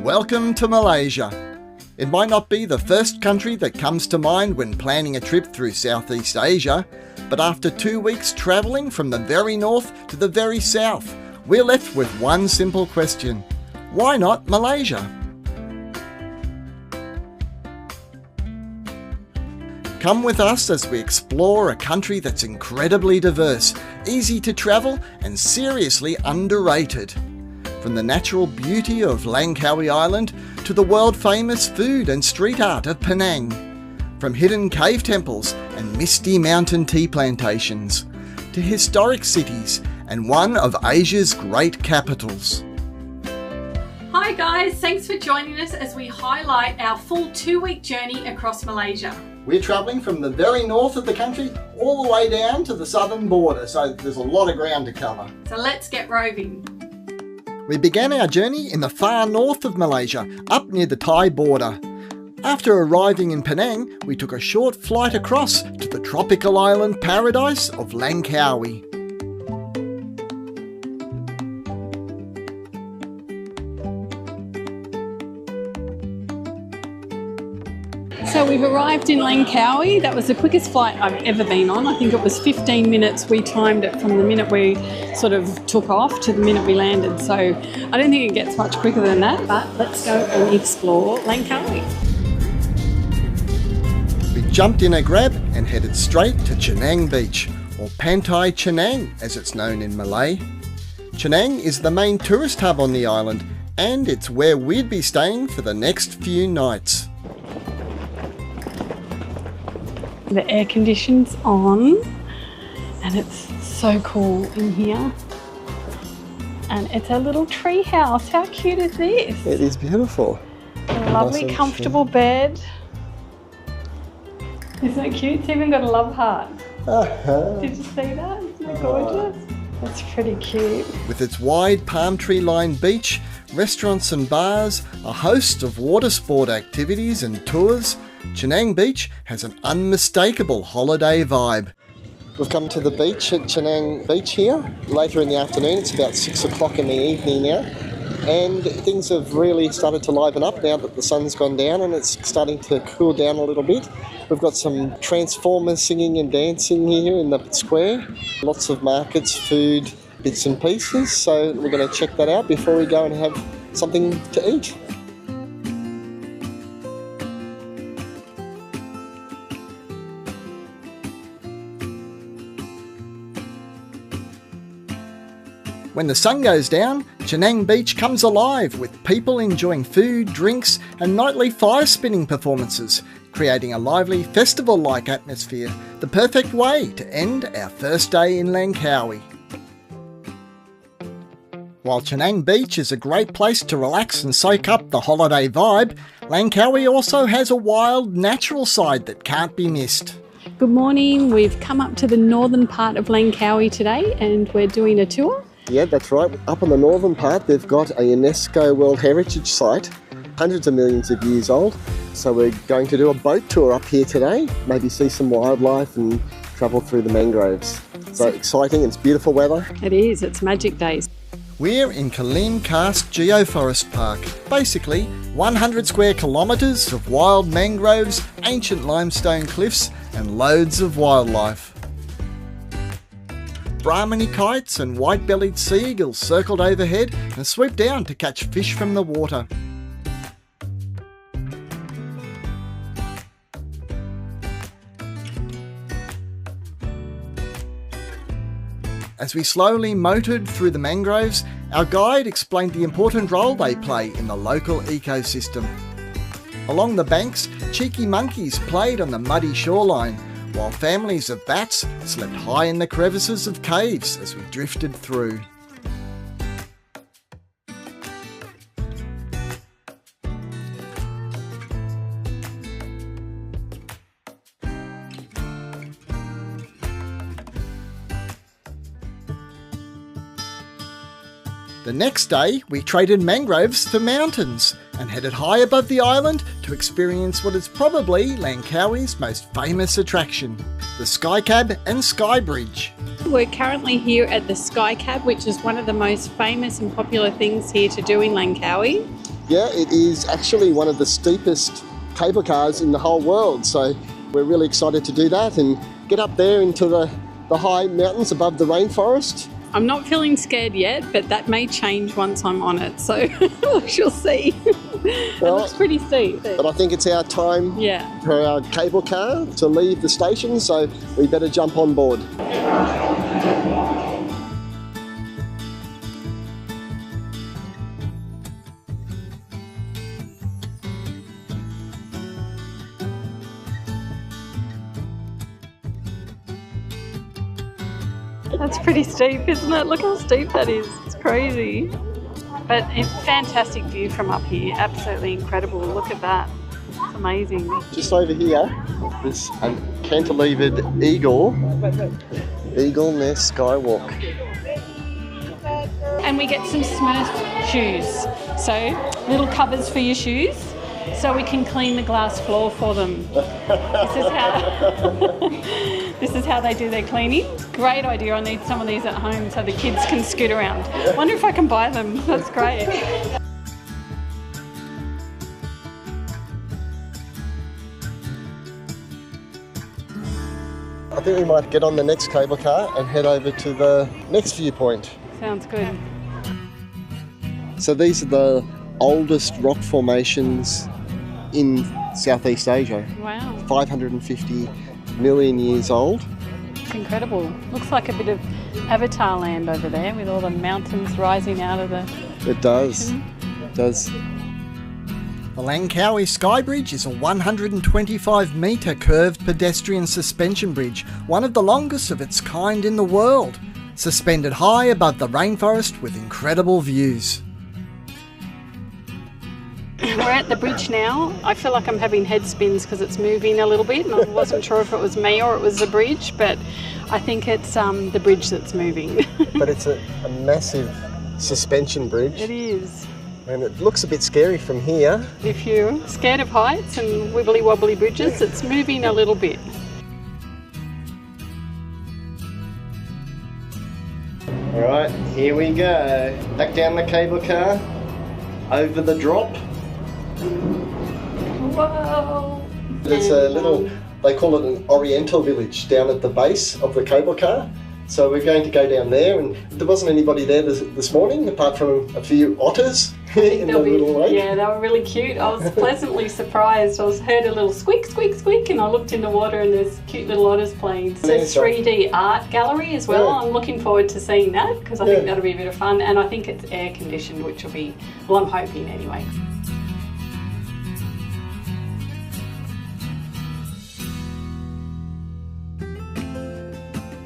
Welcome to Malaysia. It might not be the first country that comes to mind when planning a trip through Southeast Asia, but after 2 weeks travelling from the very north to the very south, we're left with one simple question. Why not Malaysia? Come with us as we explore a country that's incredibly diverse, easy to travel and seriously underrated. From the natural beauty of Langkawi Island to the world-famous food and street art of Penang. From hidden cave temples and misty mountain tea plantations to historic cities and one of Asia's great capitals. Hi guys, thanks for joining us as we highlight our full 2-week journey across Malaysia. We're travelling from the very north of the country all the way down to the southern border, so there's a lot of ground to cover. So let's get roving. We began our journey in the far north of Malaysia, up near the Thai border. After arriving in Penang, we took a short flight across to the tropical island paradise of Langkawi. So we've arrived in Langkawi. That was the quickest flight I've ever been on. I think it was 15 minutes. We timed it from the minute we sort of took off to the minute we landed. So I don't think it gets much quicker than that, but let's go and explore Langkawi. We jumped in a grab and headed straight to Chenang Beach, or Pantai Chenang as it's known in Malay. Chenang is the main tourist hub on the island, and it's where we'd be staying for the next few nights. The air conditioning's on and it's so cool in here. And it's a little tree house. How cute is this? It is beautiful. A lovely comfortable bed. Isn't it cute? It's even got a love heart. Did you see that? Isn't it gorgeous? That's pretty cute. With its wide palm tree lined beach, restaurants and bars, a host of water sport activities and tours, Chenang Beach has an unmistakable holiday vibe. We've come to the beach at Chenang Beach here, later in the afternoon. It's about 6 o'clock in the evening now. And things have really started to liven up now that the sun's gone down and it's starting to cool down a little bit. We've got some Transformers singing and dancing here in the square. Lots of markets, food, bits and pieces. So we're going to check that out before we go and have something to eat. When the sun goes down, Chenang Beach comes alive with people enjoying food, drinks and nightly fire spinning performances, creating a lively festival-like atmosphere, the perfect way to end our first day in Langkawi. While Chenang Beach is a great place to relax and soak up the holiday vibe, Langkawi also has a wild, natural side that can't be missed. Good morning, we've come up to the northern part of Langkawi today and we're doing a tour. Yeah, that's right. Up on the northern part, they've got a UNESCO World Heritage Site, hundreds of millions of years old. So we're going to do a boat tour up here today, maybe see some wildlife and travel through the mangroves. So exciting, it's beautiful weather. It is, it's magic days. We're in Kalim Karst Geoforest Park, basically 100 square kilometres of wild mangroves, ancient limestone cliffs and loads of wildlife. Brahminy kites and white-bellied sea eagles circled overhead and swooped down to catch fish from the water. As we slowly motored through the mangroves, our guide explained the important role they play in the local ecosystem. Along the banks, cheeky monkeys played on the muddy shoreline, while families of bats slept high in the crevices of caves as we drifted through. The next day, we traded mangroves for mountains and headed high above the island to experience what is probably Langkawi's most famous attraction, the Sky Cab and Sky Bridge. We're currently here at the Sky Cab, which is one of the most famous and popular things here to do in Langkawi. Yeah, it is actually one of the steepest cable cars in the whole world, so we're really excited to do that and get up there into the high mountains above the rainforest. I'm not feeling scared yet, but that may change once I'm on it, so we shall see. It looks pretty steep. But I think it's our time for our cable car to leave the station, so we better jump on board. That's pretty steep, isn't it? Look how steep that is. It's crazy. But it's fantastic view from up here. Absolutely incredible. Look at that. It's amazing. Just over here, there's a cantilevered eagle nest skywalk. And we get some Smurf shoes. So, little covers for your shoes, so we can clean the glass floor for them. This is how they do their cleaning. Great idea. I need some of these at home so the kids can scoot around. Wonder if I can buy them. That's great. I think we might get on the next cable car and head over to the next viewpoint. Sounds good. So these are the oldest rock formations in Southeast Asia. Wow. 550 million years old. It's incredible. Looks like a bit of Avatar land over there with all the mountains rising out of the... It does. It does. The Langkawi Sky Bridge is a 125-metre curved pedestrian suspension bridge, one of the longest of its kind in the world, suspended high above the rainforest with incredible views. We're at the bridge now. I feel like I'm having head spins because it's moving a little bit, and I wasn't sure if it was me or it was the bridge, but I think it's the bridge that's moving. But it's a massive suspension bridge. It is. And it looks a bit scary from here. If you're scared of heights and wibbly wobbly bridges, it's moving a little bit. Alright, here we go. Back down the cable car, over the drop. Whoa! There's a little, they call it an Oriental village down at the base of the cable car. So we're going to go down there, and there wasn't anybody there this morning apart from a few otters in the little lake. Yeah, they were really cute. I was pleasantly surprised. I heard a little squeak, squeak, squeak, and I looked in the water and there's cute little otters playing. It says 3D art gallery as well. Yeah. I'm looking forward to seeing that because I think that'll be a bit of fun, and I think it's air conditioned, which will be, well, I'm hoping anyway.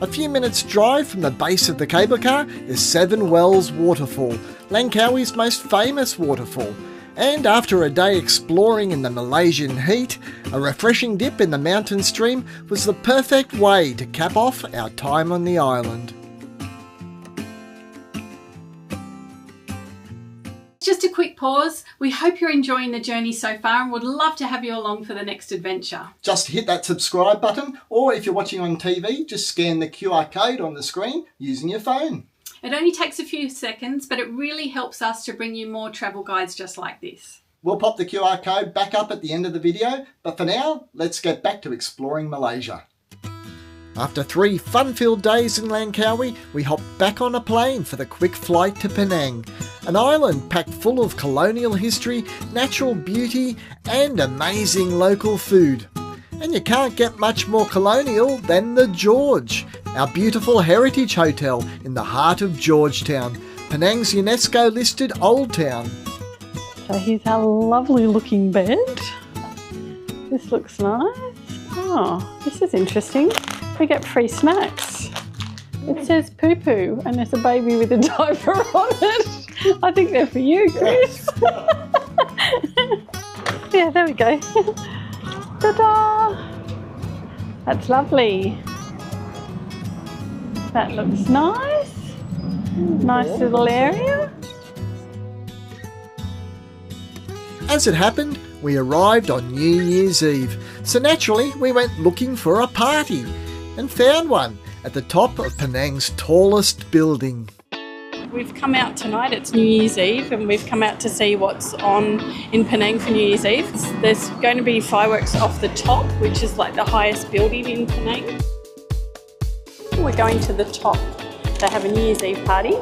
A few minutes' drive from the base of the cable car is Seven Wells Waterfall, Langkawi's most famous waterfall. And after a day exploring in the Malaysian heat, a refreshing dip in the mountain stream was the perfect way to cap off our time on the island. Just a quick pause. We hope you're enjoying the journey so far and would love to have you along for the next adventure. Just hit that subscribe button, or if you're watching on TV, just scan the QR code on the screen using your phone. It only takes a few seconds, but it really helps us to bring you more travel guides just like this. We'll pop the QR code back up at the end of the video, but for now, let's get back to exploring Malaysia. After 3 fun-filled days in Langkawi, we hopped back on a plane for the quick flight to Penang, an island packed full of colonial history, natural beauty and amazing local food. And you can't get much more colonial than the George, our beautiful heritage hotel in the heart of Georgetown, Penang's UNESCO-listed Old Town. So here's our lovely looking bed. This looks nice. Oh, this is interesting. We get free snacks. It says poo poo and there's a baby with a diaper on it. I think they're for you, Chris. Yeah, there we go. Ta-da! That's lovely. That looks nice. Nice little area. As it happened, we arrived on New Year's Eve, so naturally we went looking for a party and found one at the top of Penang's tallest building. We've come out tonight, it's New Year's Eve, and we've come out to see what's on in Penang for New Year's Eve. There's going to be fireworks off the top, which is like the highest building in Penang. We're going to the top. They have a New Year's Eve party,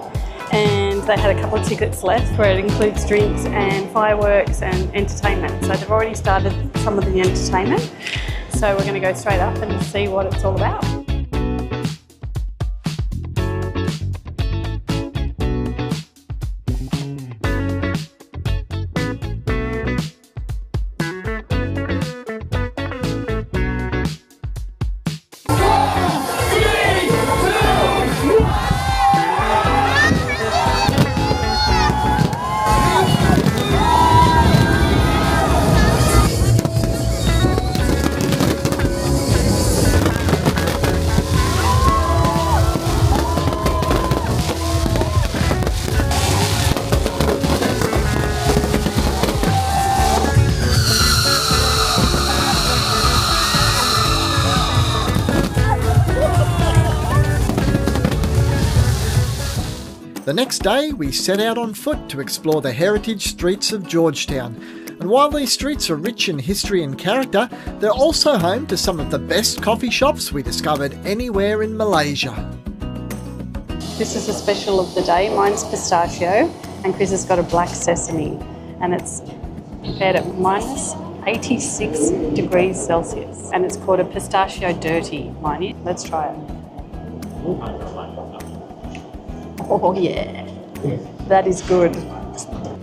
and they had a couple of tickets left where it includes drinks and fireworks and entertainment. So they've already started some of the entertainment. So we're going to go straight up and see what it's all about. The next day, we set out on foot to explore the heritage streets of Georgetown. And while these streets are rich in history and character, they're also home to some of the best coffee shops we discovered anywhere in Malaysia. This is a special of the day. Mine's pistachio, and Chris has got a black sesame, and it's prepared at minus 86 degrees Celsius, and it's called a pistachio dirty, mind you. Let's try it. Oh yeah, that is good.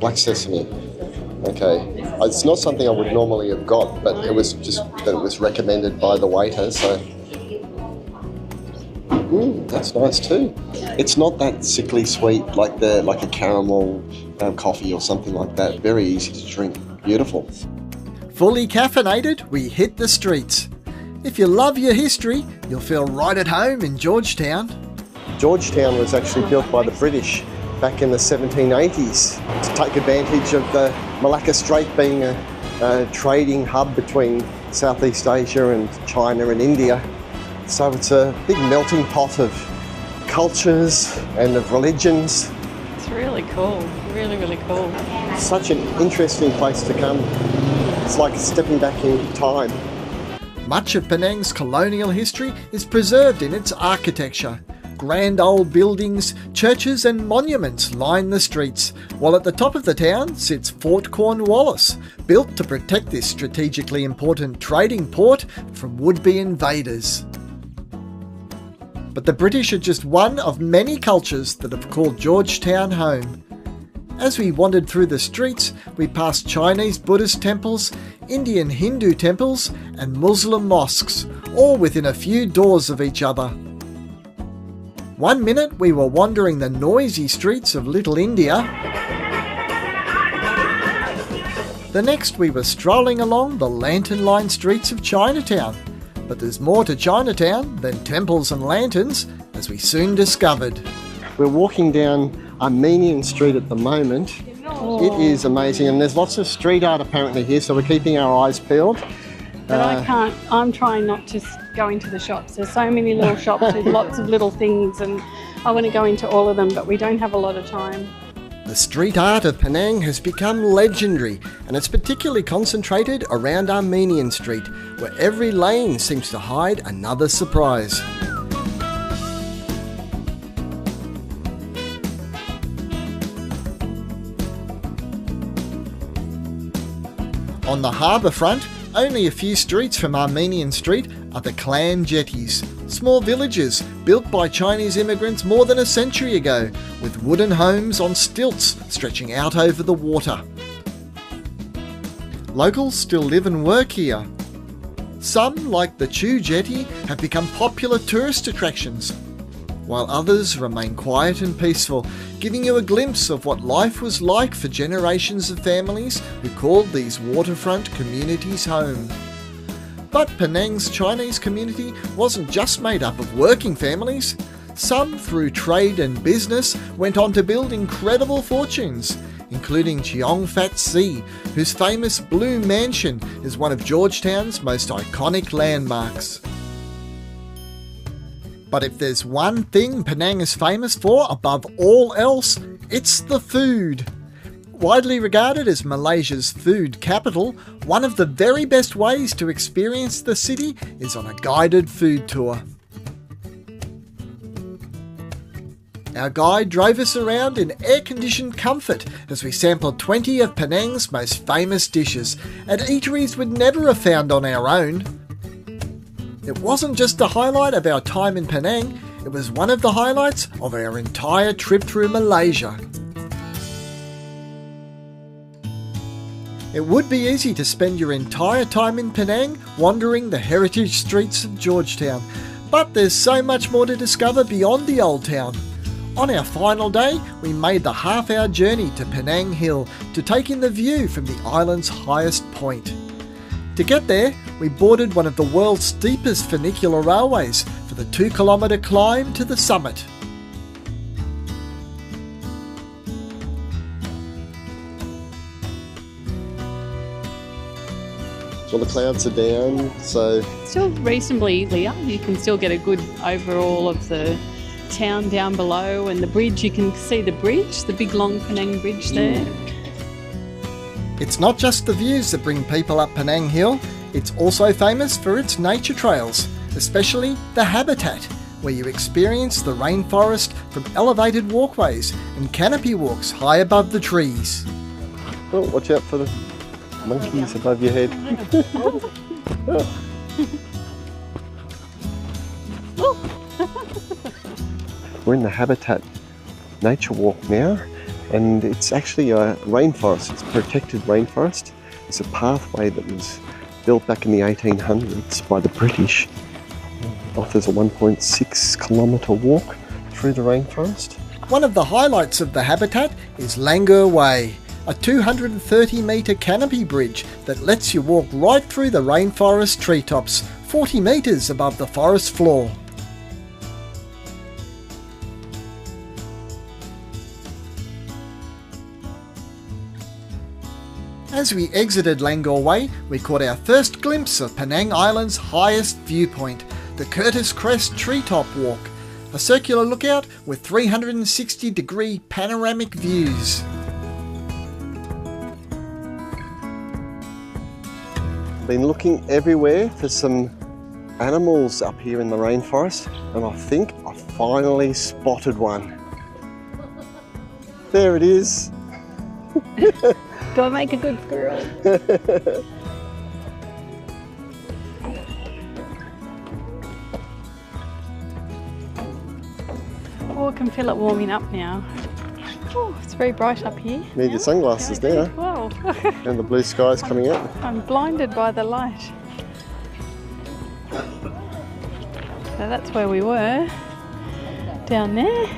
Black sesame. Okay, it's not something I would normally have got, but it was recommended by the waiter, so. That's nice too. It's not that sickly sweet like a caramel coffee or something like that. Very easy to drink. Beautiful. Fully caffeinated, we hit the streets. If you love your history, you'll feel right at home in Georgetown. Georgetown was actually built by the British back in the 1780s to take advantage of the Malacca Strait being a trading hub between Southeast Asia and China and India. So it's a big melting pot of cultures and of religions. It's really cool, really, really cool. Such an interesting place to come. It's like stepping back in time. Much of Penang's colonial history is preserved in its architecture. Grand old buildings, churches and monuments line the streets, while at the top of the town sits Fort Cornwallis, built to protect this strategically important trading port from would-be invaders. But the British are just one of many cultures that have called Georgetown home. As we wandered through the streets, we passed Chinese Buddhist temples, Indian Hindu temples and Muslim mosques, all within a few doors of each other. One minute we were wandering the noisy streets of Little India. The next we were strolling along the lantern-lined streets of Chinatown. But there's more to Chinatown than temples and lanterns, as we soon discovered. We're walking down Armenian Street at the moment. It is amazing, and there's lots of street art apparently here, so we're keeping our eyes peeled. But I can't, I'm trying not to go into the shops. There's so many little shops with lots of little things, and I want to go into all of them, but we don't have a lot of time. The street art of Penang has become legendary, and it's particularly concentrated around Armenian Street, where every lane seems to hide another surprise. On the harbour front, only a few streets from Armenian Street are the clan jetties, small villages built by Chinese immigrants more than a century ago, with wooden homes on stilts stretching out over the water. Locals still live and work here. Some, like the Chu Jetty, have become popular tourist attractions, while others remain quiet and peaceful, giving you a glimpse of what life was like for generations of families who called these waterfront communities home. But Penang's Chinese community wasn't just made up of working families. Some, through trade and business, went on to build incredible fortunes, including Cheong Fat Si, whose famous Blue Mansion is one of Georgetown's most iconic landmarks. But if there's one thing Penang is famous for above all else, it's the food. Widely regarded as Malaysia's food capital, one of the very best ways to experience the city is on a guided food tour. Our guide drove us around in air-conditioned comfort as we sampled 20 of Penang's most famous dishes at eateries we'd never have found on our own. It wasn't just a highlight of our time in Penang, it was one of the highlights of our entire trip through Malaysia. It would be easy to spend your entire time in Penang wandering the heritage streets of Georgetown, but there's so much more to discover beyond the old town. On our final day, we made the half-hour journey to Penang Hill to take in the view from the island's highest point. To get there, we boarded one of the world's steepest funicular railways for the 2-kilometre climb to the summit. Well, the clouds are down, so... Still reasonably clear. You can still get a good overall of the town down below, and the bridge, you can see the bridge, the big long Penang bridge there. It's not just the views that bring people up Penang Hill, it's also famous for its nature trails, especially the habitat, where you experience the rainforest from elevated walkways and canopy walks high above the trees. Oh, watch out for the monkeys above your head. We're in the habitat nature walk now, and it's actually a rainforest. It's a protected rainforest. It's a pathway that was built back in the 1800s by the British. It offers a 1.6 kilometre walk through the rainforest. One of the highlights of the habitat is Langur Way, a 230 metre canopy bridge that lets you walk right through the rainforest treetops, 40 metres above the forest floor. As we exited Langur Way, we caught our first glimpse of Penang Island's highest viewpoint, the Curtis Crest Treetop Walk, a circular lookout with 360-degree panoramic views. Been looking everywhere for some animals up here in the rainforest, and I think I finally spotted one. There it is. Go make a good girl. Oh, I can feel it warming up now. Oh, it's very bright up here. Need your sunglasses now. Wow. And the blue sky's coming out. I'm blinded by the light. So that's where we were, down there.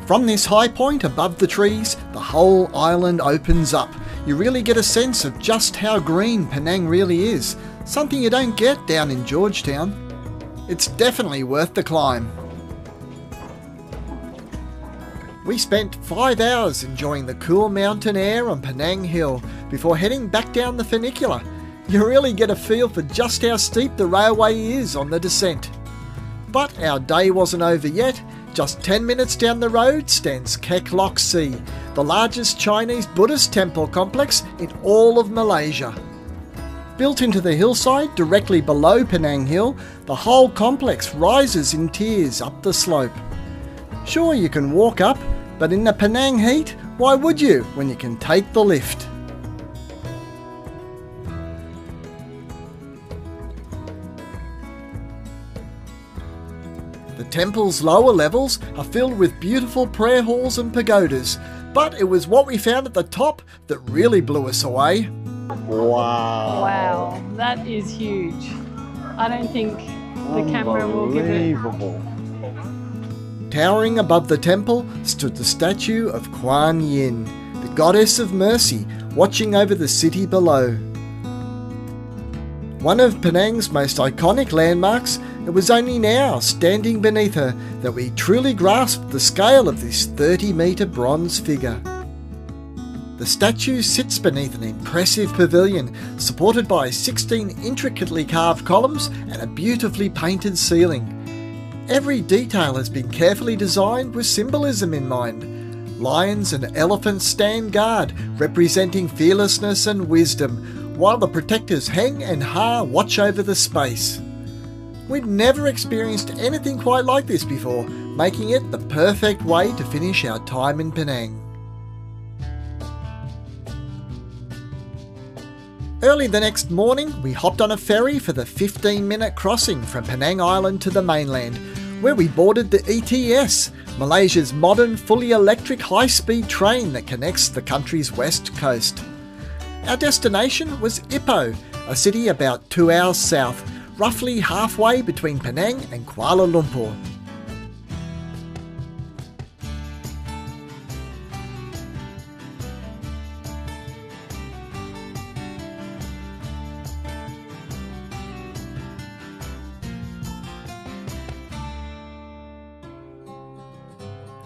From this high point above the trees, the whole island opens up. You really get a sense of just how green Penang really is, something you don't get down in Georgetown. It's definitely worth the climb. We spent 5 hours enjoying the cool mountain air on Penang Hill before heading back down the funicular. You really get a feel for just how steep the railway is on the descent. But our day wasn't over yet. Just 10 minutes down the road stands Kek Lok Si, the largest Chinese Buddhist temple complex in all of Malaysia. Built into the hillside directly below Penang Hill, the whole complex rises in tiers up the slope. Sure, you can walk up, but in the Penang heat, why would you when you can take the lift? The temple's lower levels are filled with beautiful prayer halls and pagodas, but it was what we found at the top that really blew us away. Wow. Wow, that is huge. I don't think the camera will give it. Unbelievable. Towering above the temple stood the statue of Kuan Yin, the goddess of mercy, watching over the city below. One of Penang's most iconic landmarks, it was only now, standing beneath her, that we truly grasped the scale of this 30-metre bronze figure. The statue sits beneath an impressive pavilion, supported by 16 intricately carved columns and a beautifully painted ceiling. Every detail has been carefully designed with symbolism in mind. Lions and elephants stand guard, representing fearlessness and wisdom, while the protectors Heng and Ha watch over the space. We'd never experienced anything quite like this before, making it the perfect way to finish our time in Penang. Early the next morning, we hopped on a ferry for the 15-minute crossing from Penang Island to the mainland, where we boarded the ETS, Malaysia's modern, fully electric high-speed train that connects the country's west coast. Our destination was Ipoh, a city about 2 hours south, roughly halfway between Penang and Kuala Lumpur.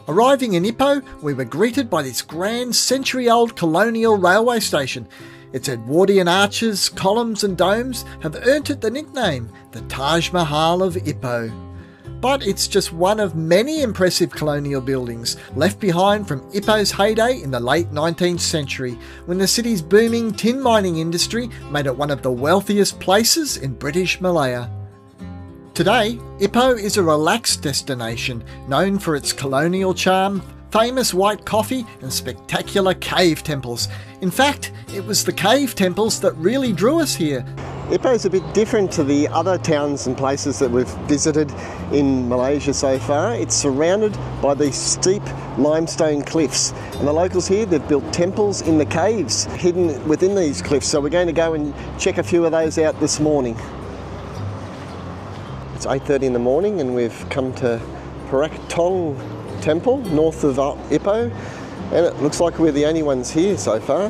Arriving in Ipoh, we were greeted by this grand century-old colonial railway station. Its Edwardian arches, columns and domes have earned it the nickname, the Taj Mahal of Ipoh. But it's just one of many impressive colonial buildings left behind from Ipoh's heyday in the late 19th century, when the city's booming tin mining industry made it one of the wealthiest places in British Malaya. Today, Ipoh is a relaxed destination known for its colonial charm, famous white coffee and spectacular cave temples. In fact, it was the cave temples that really drew us here. Ipoh is a bit different to the other towns and places that we've visited in Malaysia so far. It's surrounded by these steep limestone cliffs, and the locals here, they've built temples in the caves hidden within these cliffs, so we're going to go and check a few of those out this morning. It's 8:30 in the morning and we've come to Perak Tong Temple, north of Ipoh, and it looks like we're the only ones here so far.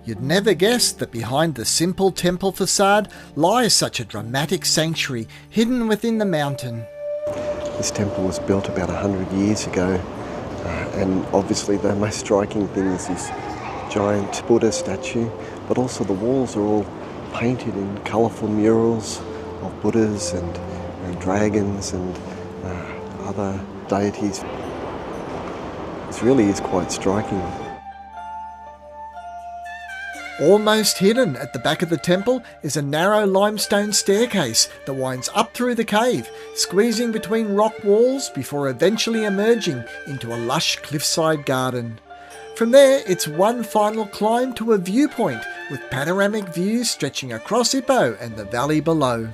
You'd never guess that behind the simple temple facade lies such a dramatic sanctuary hidden within the mountain. This temple was built about 100 years ago, and obviously the most striking thing is this giant Buddha statue, but also the walls are all painted in colourful murals of Buddhas and dragons and other deities. This really is quite striking. Almost hidden at the back of the temple is a narrow limestone staircase that winds up through the cave, squeezing between rock walls before eventually emerging into a lush cliffside garden. From there, it's one final climb to a viewpoint with panoramic views stretching across Ipoh and the valley below.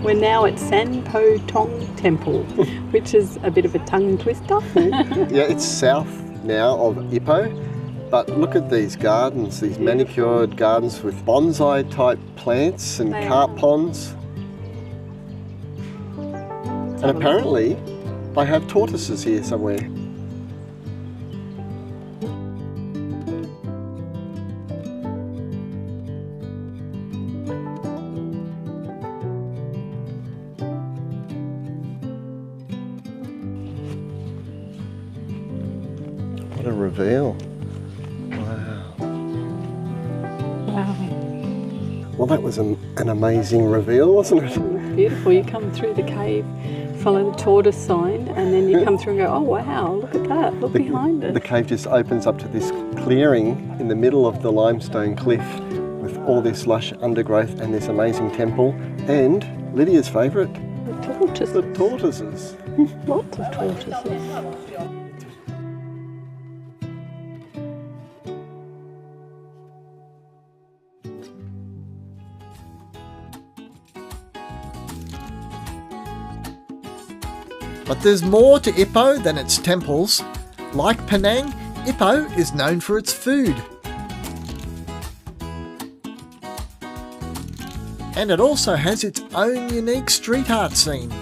We're now at San Po Tong Temple, which is a bit of a tongue twister. Yeah, it's south now of Ipoh, but look at these gardens, these manicured gardens with bonsai type plants and carp ponds. And apparently they have tortoises here somewhere. What a reveal. Wow. Wow. Well, that was an amazing reveal, wasn't it? Beautiful. You come through the cave, follow the tortoise sign, and then you come through and go, oh wow, look at that, look behind it. The cave just opens up to this clearing in the middle of the limestone cliff with all this lush undergrowth and this amazing temple, and Lydia's favourite, The tortoises. the tortoises. Lots of tortoises. But there's more to Ipoh than its temples. Like Penang, Ipoh is known for its food. and it also has its own unique street art scene.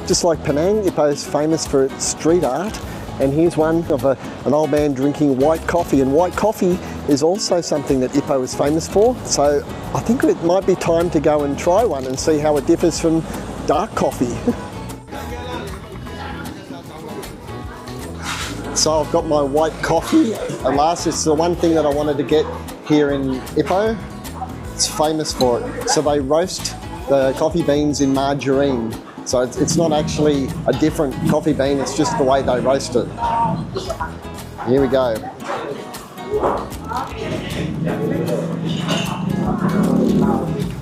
Just like Penang, Ipoh is famous for its street art, and here's one of an old man drinking white coffee, and white coffee is also something that Ipoh is famous for, so I think it might be time to go and try one and see how it differs from dark coffee. So I've got my white coffee. At last, it's the one thing that I wanted to get here in Ipoh. It's famous for it. So they roast the coffee beans in margarine. So it's not actually a different coffee bean, it's just the way they roast it. Here we go.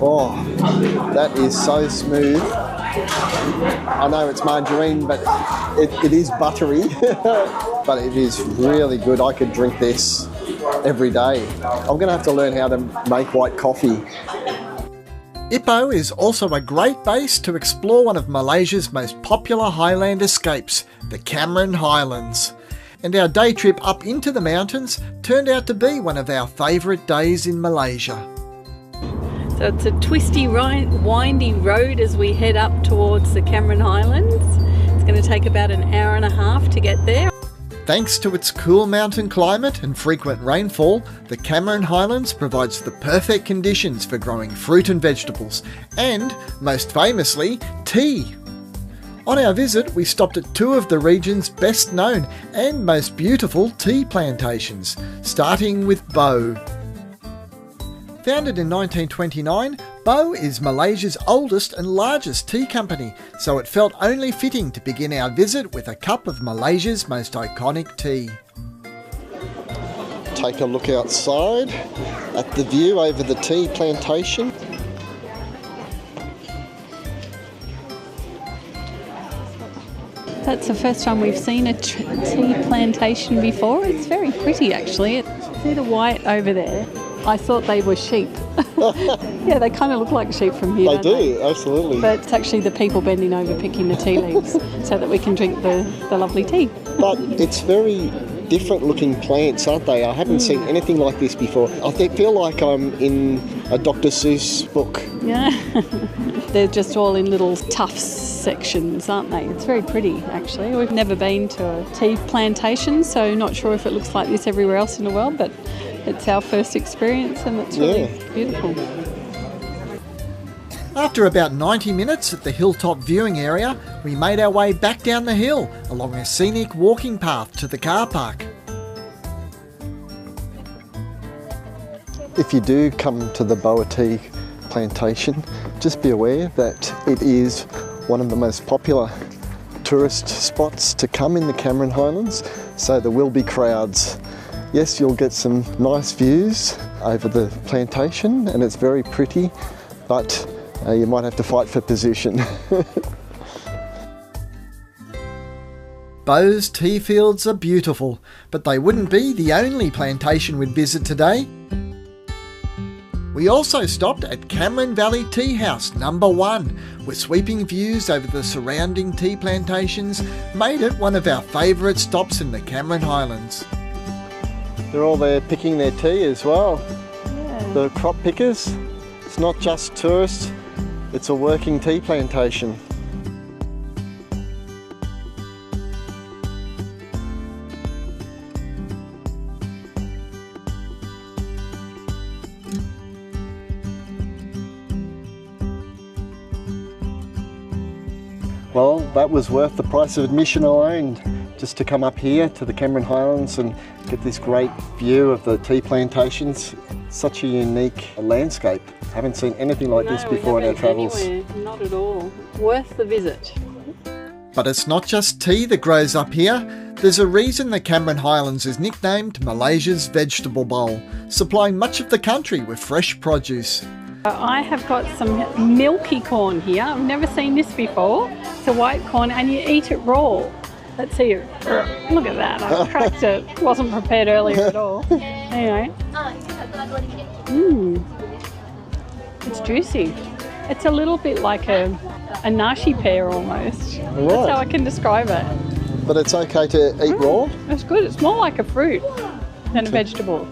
Oh, that is so smooth. I know it's margarine, but it is buttery, but it is really good. I could drink this every day. I'm going to have to learn how to make white coffee. Ipoh is also a great base to explore one of Malaysia's most popular highland escapes, the Cameron Highlands. And our day trip up into the mountains turned out to be one of our favourite days in Malaysia. So it's a twisty, windy road as we head up towards the Cameron Highlands. It's going to take about an hour and a half to get there. Thanks to its cool mountain climate and frequent rainfall, the Cameron Highlands provides the perfect conditions for growing fruit and vegetables, and, most famously, tea. On our visit, we stopped at two of the region's best known and most beautiful tea plantations, starting with Boh. Founded in 1929, Boh is Malaysia's oldest and largest tea company, so it felt only fitting to begin our visit with a cup of Malaysia's most iconic tea. Take a look outside at the view over the tea plantation. That's the first time we've seen a tea plantation before. It's very pretty actually. See the white over there? I thought they were sheep. Yeah, they kind of look like sheep from here. They do, absolutely. But it's actually the people bending over picking the tea leaves so that we can drink the lovely tea. But it's very different looking plants, aren't they? I haven't seen anything like this before. I feel like I'm in a Dr. Seuss book. Yeah, they're just all in little tufts sections, aren't they? It's very pretty actually. We've never been to a tea plantation, so not sure if it looks like this everywhere else in the world, but it's our first experience and it's really beautiful. After about 90 minutes at the hilltop viewing area, we made our way back down the hill along a scenic walking path to the car park. If you do come to the Boh tea plantation, just be aware that it is one of the most popular tourist spots to come in the Cameron Highlands, so there will be crowds. Yes, you'll get some nice views over the plantation and it's very pretty, but you might have to fight for position. Boh's tea fields are beautiful, but they wouldn't be the only plantation we'd visit today. We also stopped at Cameron Valley Tea House number 1, where sweeping views over the surrounding tea plantations made it one of our favourite stops in the Cameron Highlands. They're all there picking their tea as well. Yeah. The crop pickers. It's not just tourists, it's a working tea plantation. Well, that was worth the price of admission alone, just to come up here to the Cameron Highlands and get this great view of the tea plantations. Such a unique landscape. Haven't seen anything like this before in our travels. Anywhere. Not at all. Worth the visit. But it's not just tea that grows up here. There's a reason the Cameron Highlands is nicknamed Malaysia's vegetable bowl, supplying much of the country with fresh produce. I have got some milky corn here. I've never seen this before. It's a white corn and you eat it raw. Let's see it. Look at that. I cracked it. Wasn't prepared earlier at all. Anyway. It's juicy. It's a little bit like a nashi pear almost. Right. That's how I can describe it. But it's okay to eat raw? It's good. It's more like a fruit. and vegetables.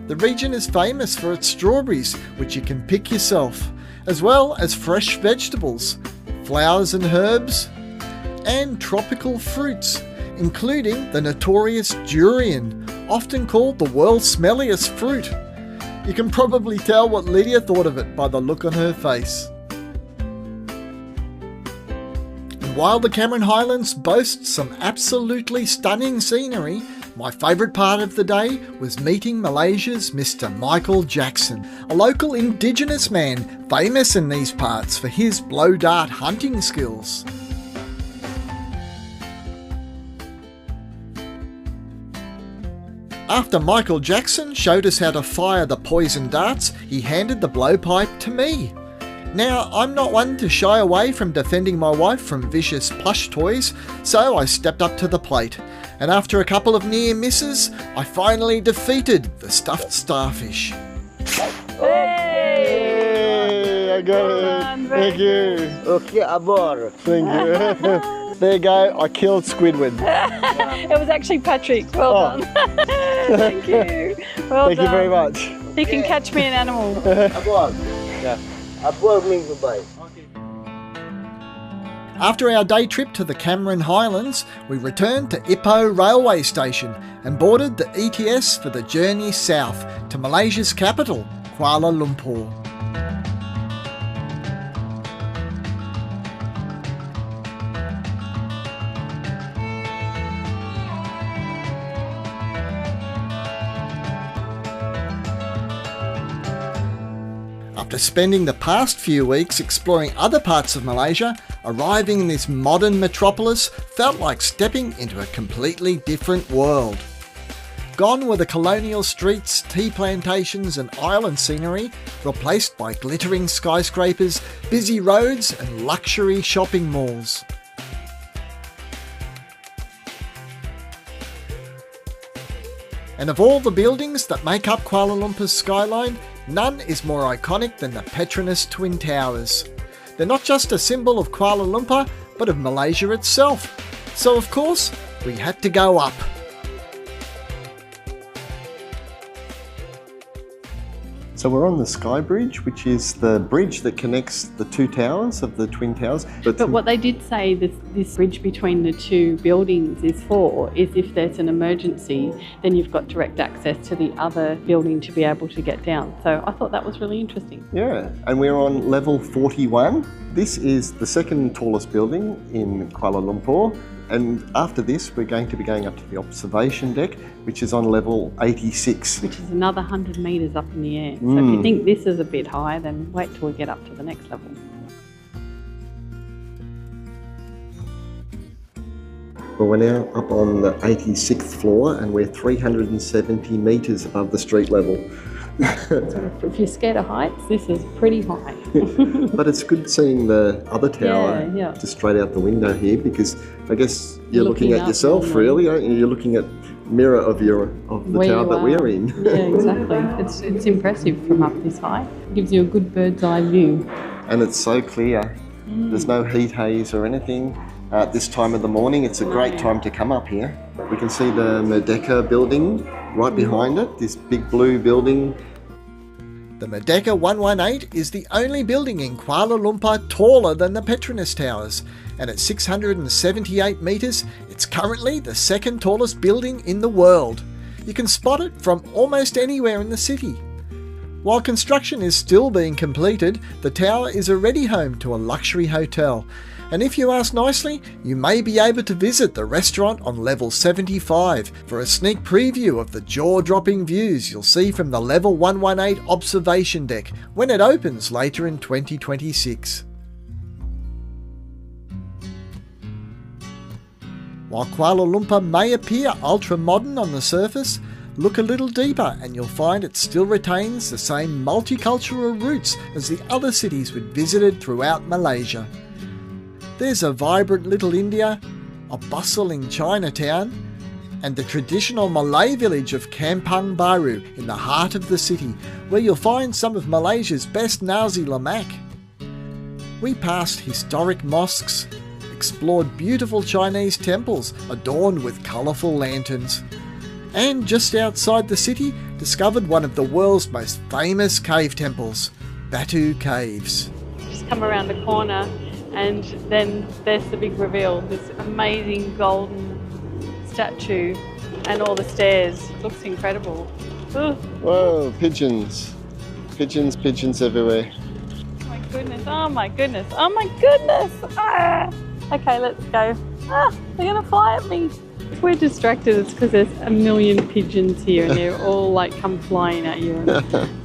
The region is famous for its strawberries, which you can pick yourself, as well as fresh vegetables, flowers and herbs, and tropical fruits, including the notorious durian, often called the world's smelliest fruit. You can probably tell what Lydia thought of it by the look on her face. And while the Cameron Highlands boasts some absolutely stunning scenery, my favourite part of the day was meeting Malaysia's Mr. Michael Jackson, a local Indigenous man famous in these parts for his blow dart hunting skills. After Michael Jackson showed us how to fire the poison darts, he handed the blowpipe to me. Now, I'm not one to shy away from defending my wife from vicious plush toys, so I stepped up to the plate, and after a couple of near misses, I finally defeated the stuffed starfish. Hey, I got it. Thank you. Okay, abor. Thank you. There you go, I killed Squidward. It was actually Patrick. Well done. Thank you. Well Thank done. you very much. He can catch me an animal. Abor. Yeah. Abor means goodbye. After our day trip to the Cameron Highlands, we returned to Ipoh railway station and boarded the ETS for the journey south to Malaysia's capital, Kuala Lumpur. After spending the past few weeks exploring other parts of Malaysia, arriving in this modern metropolis felt like stepping into a completely different world. Gone were the colonial streets, tea plantations and island scenery, replaced by glittering skyscrapers, busy roads and luxury shopping malls. And of all the buildings that make up Kuala Lumpur's skyline, none is more iconic than the Petronas Twin Towers. They're not just a symbol of Kuala Lumpur, but of Malaysia itself. So of course, we had to go up. So we're on the Sky Bridge, which is the bridge that connects the two towers of the Twin Towers. But what they did say this bridge between the two buildings is for is if there's an emergency, then you've got direct access to the other building to be able to get down. So I thought that was really interesting. Yeah, and we're on level 41. This is the second tallest building in Kuala Lumpur. And after this, we're going to be going up to the observation deck, which is on level 86. Which is another 100 metres up in the air. So if you think this is a bit high, then wait till we get up to the next level. Well, we're now up on the 86th floor and we're 370 metres above the street level. So if you're scared of heights, this is pretty high. But it's good seeing the other tower Yeah. just straight out the window here, because I guess you're looking at up yourself normally. really, aren't you? You're looking at mirror of the Where tower you that are. we're in. Yeah, exactly. It's impressive from up this high. It gives you a good bird's eye view. And it's so clear. There's no heat haze or anything. At this time of the morning, it's a great time to come up here. We can see the Merdeka building right behind it, this big blue building. The Merdeka 118 is the only building in Kuala Lumpur taller than the Petronas Towers, and at 678 metres, it's currently the second tallest building in the world. You can spot it from almost anywhere in the city. While construction is still being completed, the tower is already home to a luxury hotel. And if you ask nicely, you may be able to visit the restaurant on level 75 for a sneak preview of the jaw-dropping views you'll see from the level 118 observation deck when it opens later in 2026. While Kuala Lumpur may appear ultra-modern on the surface, look a little deeper and you'll find it still retains the same multicultural roots as the other cities we'd visited throughout Malaysia. There's a vibrant little India, a bustling Chinatown, and the traditional Malay village of Kampung Baru in the heart of the city, where you'll find some of Malaysia's best nasi lemak. We passed historic mosques, explored beautiful Chinese temples adorned with colourful lanterns. And just outside the city, discovered one of the world's most famous cave temples, Batu Caves. Just come around the corner and then there's the big reveal, this amazing golden statue and all the stairs. It looks incredible. Ooh. Whoa, pigeons. Pigeons everywhere. Oh my goodness, oh my goodness, oh my goodness! Ah! Okay, let's go. Ah, they're gonna fly at me. If we're distracted, it's because there's a million pigeons here and they're all like come flying at you. And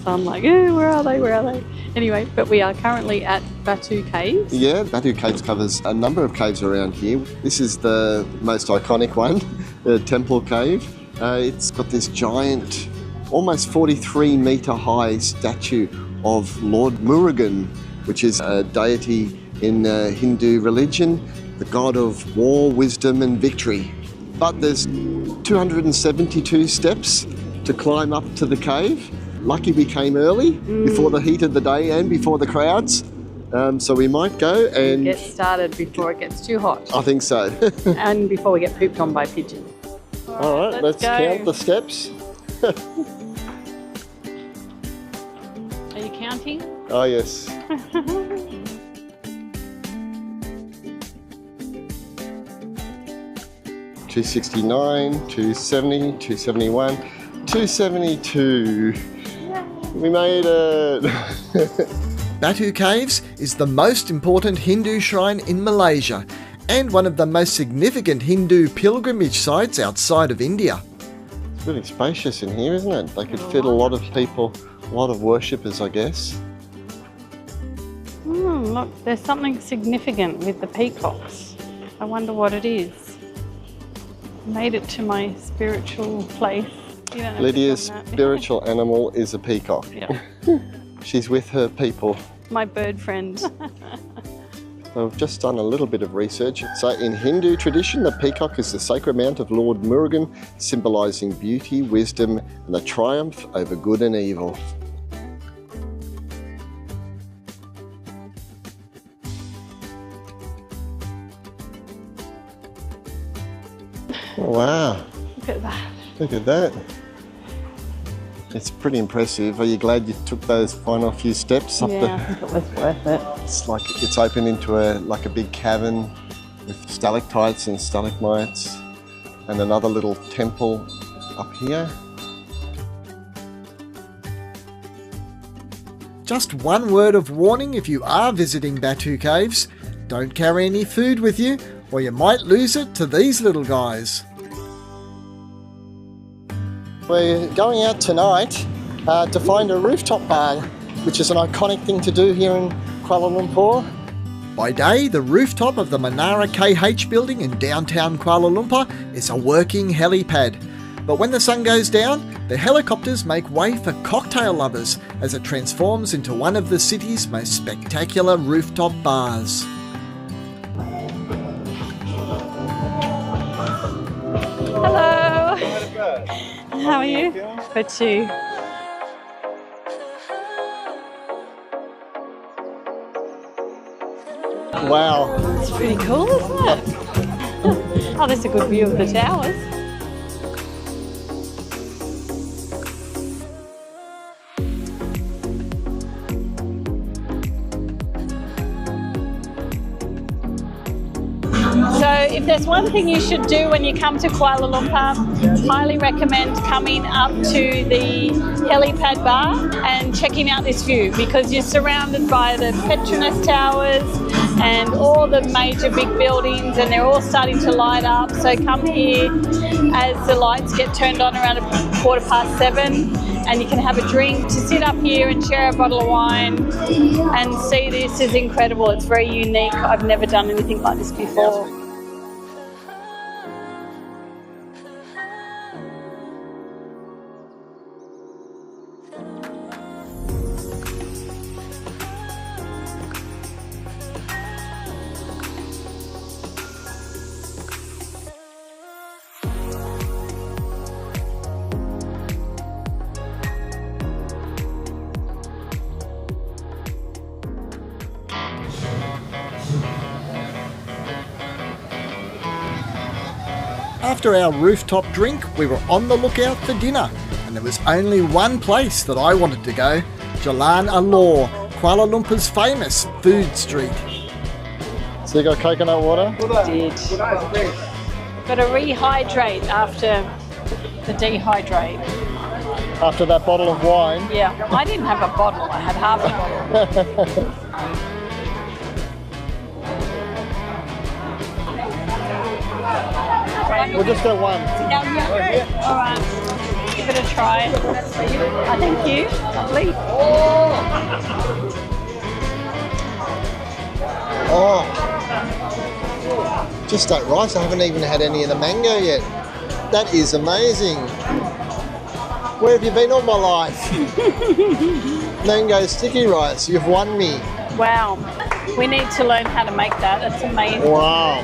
so I'm like, oh, where are they? Where are they? Anyway, but we are currently at Batu Caves. Yeah, Batu Caves covers a number of caves around here. This is the most iconic one, the Temple Cave. It's got this giant, almost 43 metre high statue of Lord Murugan, which is a deity in Hindu religion, the god of war, wisdom and victory. But there's 272 steps to climb up to the cave. Lucky we came early, before the heat of the day and before the crowds. So we might go and Get started before it gets too hot. I think so. And before we get pooped on by pigeons. All right, let's go. count the steps. Are you counting? Oh, yes. 269, 270, 271, 272. We made it! Batu Caves is the most important Hindu shrine in Malaysia and one of the most significant Hindu pilgrimage sites outside of India. It's really spacious in here, isn't it? They could fit a lot of people, a lot of worshippers, I guess. Look, there's something significant with the peacocks. I wonder what it is. Made it to my spiritual place. You don't have Lydia's to film that. spiritual animal is a peacock. Yeah. She's with her people. My bird friend. So I've just done a little bit of research. So in Hindu tradition, the peacock is the sacred mount of Lord Murugan, symbolising beauty, wisdom and the triumph over good and evil. Wow, Look at that. look at that. It's pretty impressive. Are you glad you took those final few steps up Yeah, I think it was worth it. It's like it's open into a big cavern with stalactites and stalagmites and another little temple up here. Just one word of warning if you are visiting Batu Caves, don't carry any food with you or you might lose it to these little guys. We're going out tonight to find a rooftop bar, which is an iconic thing to do here in Kuala Lumpur. By day, the rooftop of the Menara KH building in downtown Kuala Lumpur is a working helipad. But when the sun goes down, the helicopters make way for cocktail lovers as it transforms into one of the city's most spectacular rooftop bars. Hello. How are you? Good too. Wow. It's pretty cool, isn't it? Oh, that's a good view of the towers. So if there's one thing you should do when you come to Kuala Lumpur, highly recommend coming up to the helipad bar and checking out this view, because you're surrounded by the Petronas Towers and all the major big buildings, and they're all starting to light up. So come here as the lights get turned on around 7:15, and you can have a drink, to sit up here and share a bottle of wine and see this is incredible. It's very unique. I've never done anything like this before. After our rooftop drink, we were on the lookout for dinner, and there was only one place that I wanted to go, Jalan Alor, Kuala Lumpur's famous food street. So you got coconut water? Did. Got to rehydrate after the dehydrate. After that bottle of wine? Yeah, I didn't have a bottle, I had half a bottle. We'll just go one. Alright, give it a try. Thank you, lovely. Oh, just that rice. I haven't even had any of the mango yet. That is amazing. Where have you been all my life? Mango sticky rice, you've won me. Wow, we need to learn how to make that. That's amazing. Wow.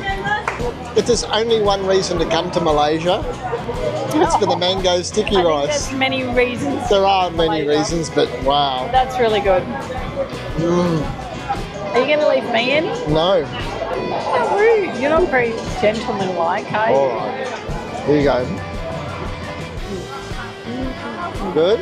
If there's only one reason to come to Malaysia, it's for the mango sticky rice. There's many reasons. There are many reasons, but wow. That's really good. Are you going to leave me in? No. How rude. You're not very gentlemanlike, are you? All right. Here you go. Good?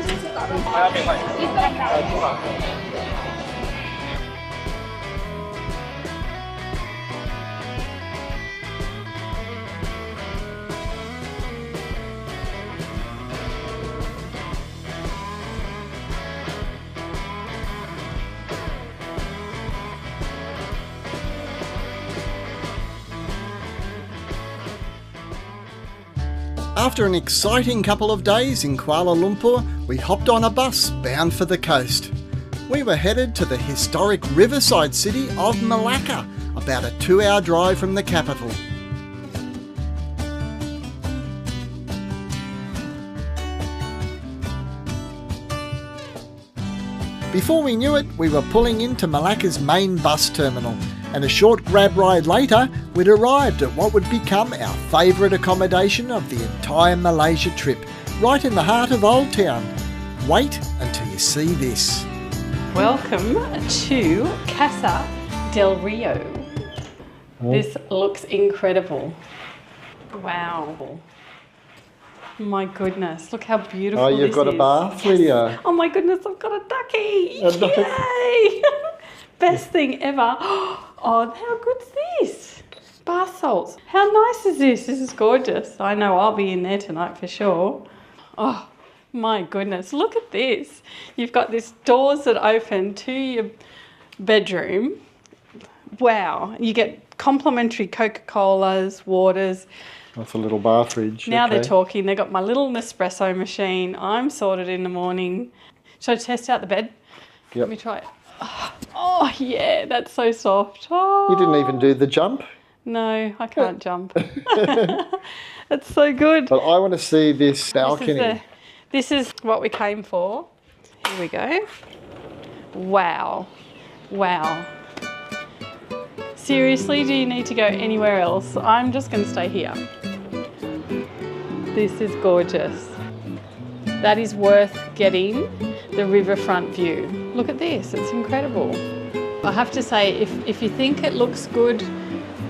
After an exciting couple of days in Kuala Lumpur, we hopped on a bus bound for the coast. We were headed to the historic riverside city of Malacca, about a 2-hour drive from the capital. Before we knew it, we were pulling into Malacca's main bus terminal, and a short grab ride later, we'd arrived at what would become our favourite accommodation of the entire Malaysia trip, right in the heart of Old Town. Wait until you see this. Welcome to Casa del Rio. This looks incredible. Wow. My goodness, look how beautiful this is. Oh, you've got a bath, Lydia. Oh my goodness, I've got a ducky. A duck. Yay! Best thing ever. Oh, how good's this? Bath salts. How nice is this? This is gorgeous. I know I'll be in there tonight for sure. Oh, my goodness. Look at this. You've got these doors that open to your bedroom. Wow. You get complimentary Coca-Colas, waters. That's a little bath fridge. Now they're talking. They've got my little Nespresso machine. I'm sorted in the morning. Should I test out the bed? Yep. Let me try it. Oh, yeah, that's so soft. Oh. You didn't even do the jump? No, I can't jump. That's so good. But I want to see this balcony. This is what we came for. Here we go. Wow. Wow. Seriously, do you need to go anywhere else? I'm just going to stay here. This is gorgeous. That is worth getting the riverfront view. Look at this, it's incredible. I have to say, if you think it looks good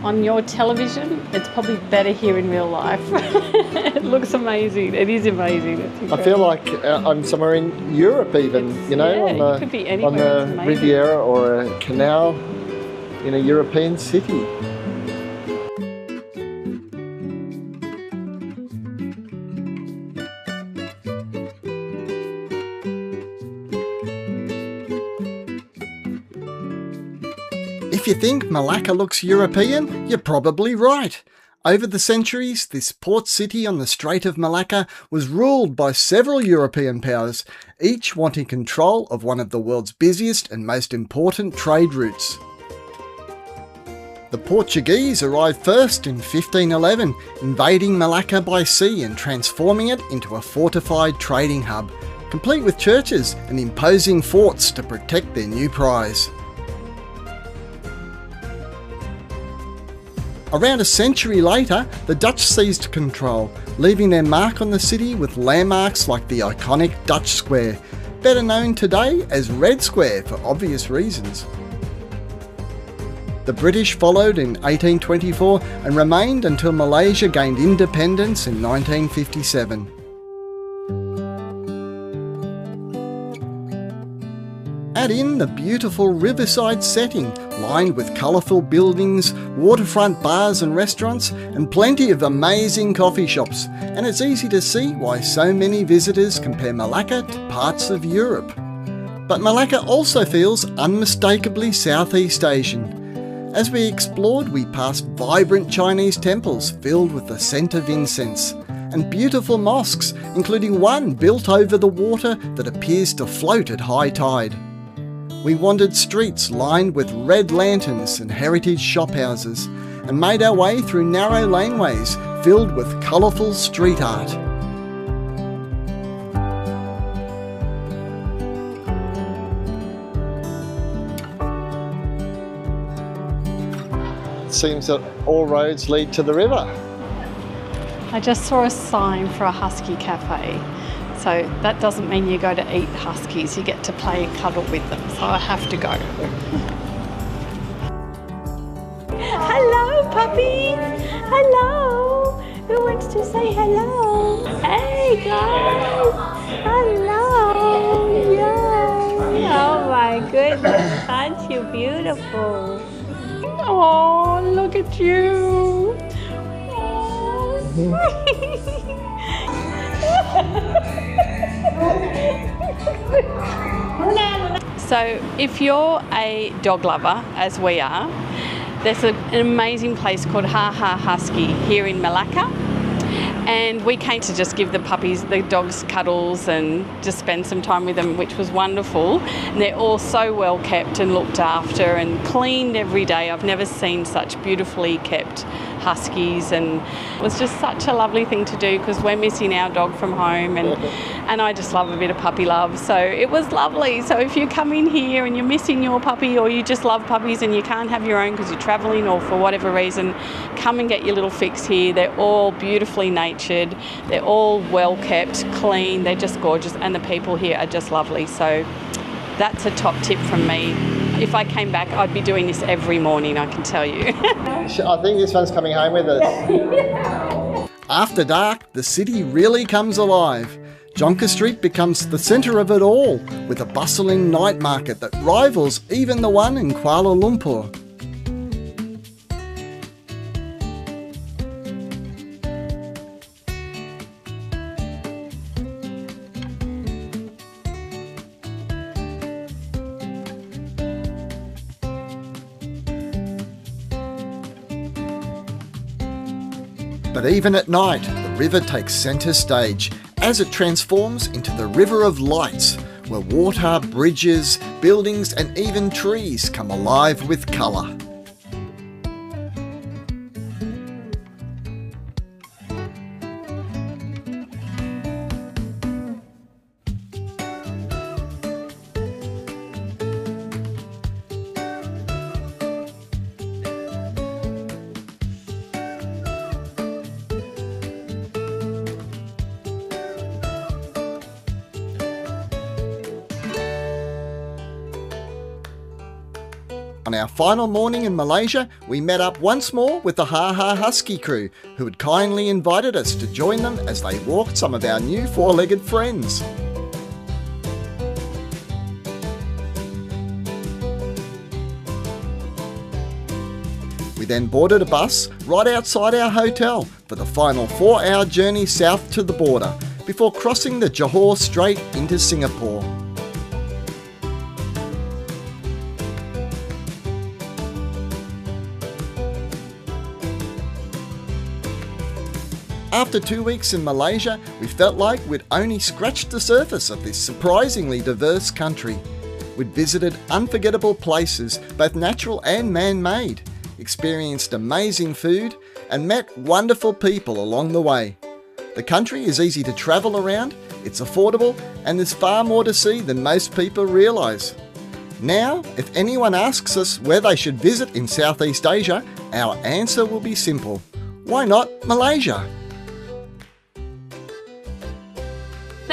on your television, it's probably better here in real life. It looks amazing. It is amazing. It's I feel like I'm somewhere in Europe even, you know, it could be anywhere. on the Riviera or a canal in a European city. If you think Malacca looks European, you're probably right. Over the centuries, this port city on the Strait of Malacca was ruled by several European powers, each wanting control of one of the world's busiest and most important trade routes. The Portuguese arrived first in 1511, invading Malacca by sea and transforming it into a fortified trading hub, complete with churches and imposing forts to protect their new prize. Around a century later, the Dutch seized control, leaving their mark on the city with landmarks like the iconic Dutch Square, better known today as Red Square for obvious reasons. The British followed in 1824 and remained until Malaysia gained independence in 1957. Add in the beautiful riverside setting, lined with colourful buildings, waterfront bars and restaurants, and plenty of amazing coffee shops, and it's easy to see why so many visitors compare Malacca to parts of Europe. But Malacca also feels unmistakably Southeast Asian. As we explored, we passed vibrant Chinese temples filled with the scent of incense, and beautiful mosques, including one built over the water that appears to float at high tide. We wandered streets lined with red lanterns and heritage shophouses, and made our way through narrow laneways filled with colourful street art. It seems that all roads lead to the river. I just saw a sign for a husky cafe. So that doesn't mean you go to eat huskies, you get to play and cuddle with them, so I have to go. Hello, puppies! Hello! Who wants to say hello? Hey, guys! Hello! Yay! Oh my goodness, aren't you beautiful? Oh, look at you! So if you're a dog lover, as we are, there's an amazing place called Ha Ha Husky here in Malacca. And we came to just give the dogs cuddles and just spend some time with them, which was wonderful. And they're all so well kept and looked after and cleaned every day. I've never seen such beautifully kept huskies, and it was just such a lovely thing to do because we're missing our dog from home, and I just love a bit of puppy love, so it was lovely. So if you come in here and you're missing your puppy, or you just love puppies and you can't have your own because you're travelling or for whatever reason, come and get your little fix here. They're all beautifully natured, they're all well kept, clean, they're just gorgeous, and the people here are just lovely. So that's a top tip from me. If I came back, I'd be doing this every morning, I can tell you. I think this one's coming home with us. After dark, the city really comes alive. Jonker Street becomes the centre of it all, with a bustling night market that rivals even the one in Kuala Lumpur. But even at night, the river takes centre stage as it transforms into the River of Lights, where water, bridges, buildings and even trees come alive with colour. On our final morning in Malaysia, we met up once more with the Ha Ha Husky crew, who had kindly invited us to join them as they walked some of our new four-legged friends. We then boarded a bus right outside our hotel for the final 4-hour journey south to the border, before crossing the Johor Strait into Singapore. After 2 weeks in Malaysia, we felt like we'd only scratched the surface of this surprisingly diverse country. We'd visited unforgettable places, both natural and man-made, experienced amazing food, and met wonderful people along the way. The country is easy to travel around, it's affordable, and there's far more to see than most people realise. Now, if anyone asks us where they should visit in Southeast Asia, our answer will be simple. Why not Malaysia?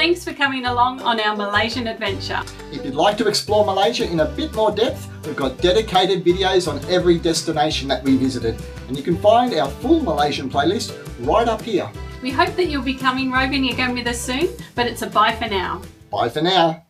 Thanks for coming along on our Malaysian adventure. If you'd like to explore Malaysia in a bit more depth, we've got dedicated videos on every destination that we visited. And you can find our full Malaysian playlist right up here. We hope that you'll be coming roving again with us soon, but it's a bye for now. Bye for now.